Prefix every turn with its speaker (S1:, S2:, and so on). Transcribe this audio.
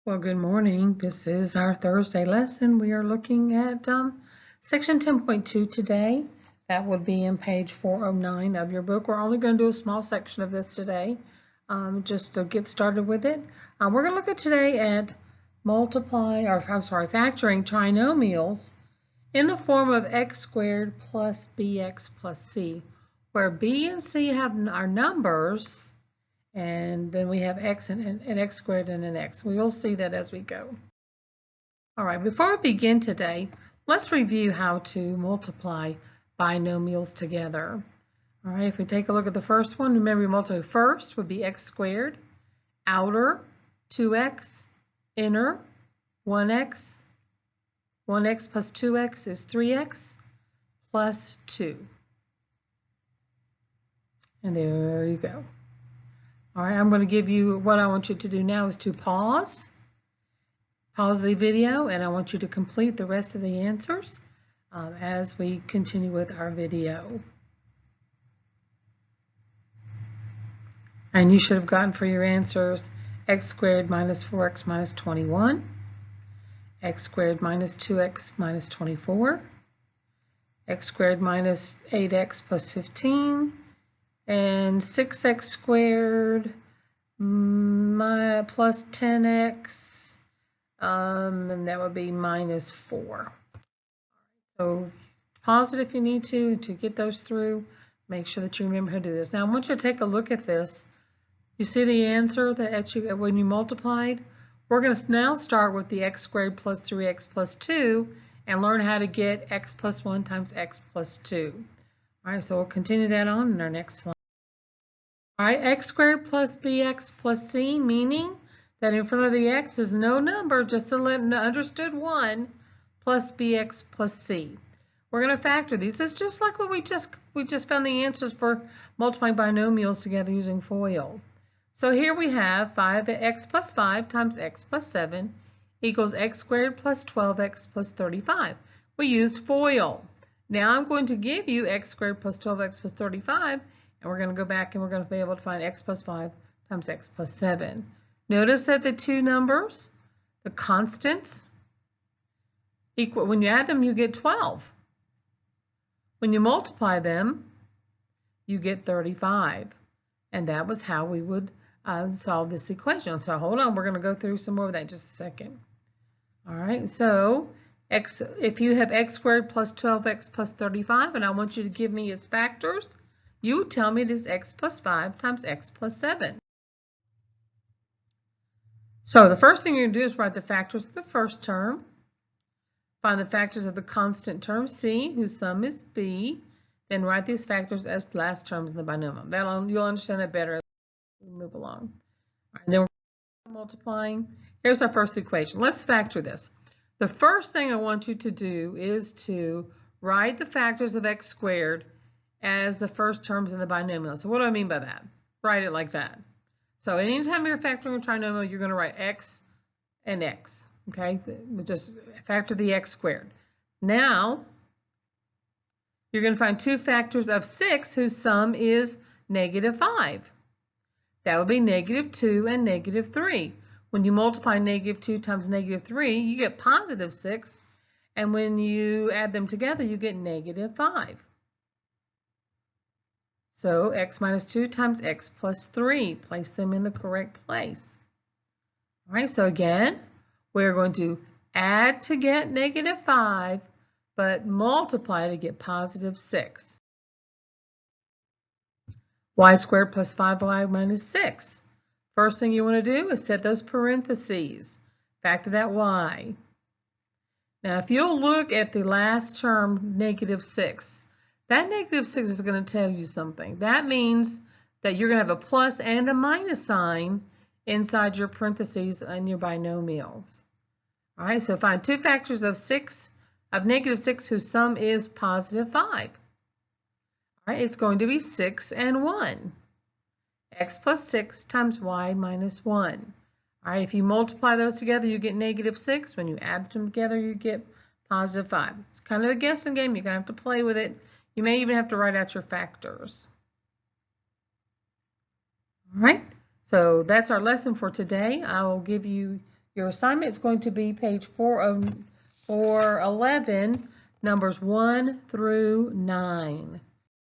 S1: Well, good morning. This is our Thursday lesson. We are looking at section 10.2 today. That would be in page 409 of your book. We're only going to do a small section of this today just to get started with it. We're going to look at today at factoring trinomials in the form of x squared plus bx plus c, where b and c have our numbers, and then we have x and x squared and an x. We'll see that as we go. All right, before we begin today, let's review how to multiply binomials together. All right, if we take a look at the first one, remember we multiply first would be x squared, outer 2x, inner 1x. 1x plus 2x is 3x plus 2. And there you go. All right, I'm going to give you, what I want you to do now is to pause the video, and I want you to complete the rest of the answers as we continue with our video. And you should have gotten for your answers x squared minus 4x minus 21, x squared minus 2x minus 24, x squared minus 8x plus 15, and 6x squared plus 10x, and that would be minus 4. So pause it if you need to get those through. Make sure that you remember how to do this. Now I want you to take a look at this. You see the answer that when you multiplied? We're going to now start with the x squared plus 3x plus 2 and learn how to get x plus 1 times x plus 2. All right, so we'll continue that on in our next slide. All right, x squared plus bx plus c, meaning that in front of the x is no number, just an understood 1, plus bx plus c. We're going to factor these. It's just like what we just found the answers for multiplying binomials together using FOIL. So here we have 5x plus 5 times x plus 7 equals x squared plus 12x plus 35. We used FOIL. Now I'm going to give you x squared plus 12x plus 35, and we're going to go back and we're going to be able to find x plus 5 times x plus 7. Notice that the two numbers, the constants, equal. When you add them, you get 12. When you multiply them, you get 35. And that was how we would solve this equation. So hold on, we're going to go through some more of that in just a second. All right, so if you have x squared plus 12x plus 35, and I want you to give me its factors, you would tell me it is x plus 5 times x plus 7. So the first thing you're going to do is write the factors of the first term. Find the factors of the constant term c, whose sum is b. Then write these factors as last terms in the binomial. You'll understand that better as we move along. All right, then we're multiplying. Here's our first equation. Let's factor this. The first thing I want you to do is to write the factors of x squared as the first terms in the binomial. So what do I mean by that? Write it like that. So anytime you're factoring a trinomial, you're going to write x and x. Okay, just factor the x squared. Now, you're going to find two factors of 6 whose sum is negative 5. That would be negative 2 and negative 3. When you multiply negative 2 times negative 3, you get positive 6. And when you add them together, you get negative 5. So x minus 2 times x plus 3. Place them in the correct place. All right, so again, we're going to add to get negative 5, but multiply to get positive 6. Y squared plus 5y minus 6. First thing you want to do is set those parentheses. Factor that y. Now if you'll look at the last term, negative 6, that negative 6 is going to tell you something. That means that you're going to have a plus and a minus sign inside your parentheses and your binomials. All right, so find two factors of negative 6 whose sum is positive 5. All right, it's going to be 6 and 1. X plus 6 times y minus 1. All right, if you multiply those together, you get negative 6. When you add them together, you get positive 5. It's kind of a guessing game. You're going to have to play with it. You may even have to write out your factors. All right, so that's our lesson for today. I will give you Your assignment is going to be page 411, numbers 1 through 9.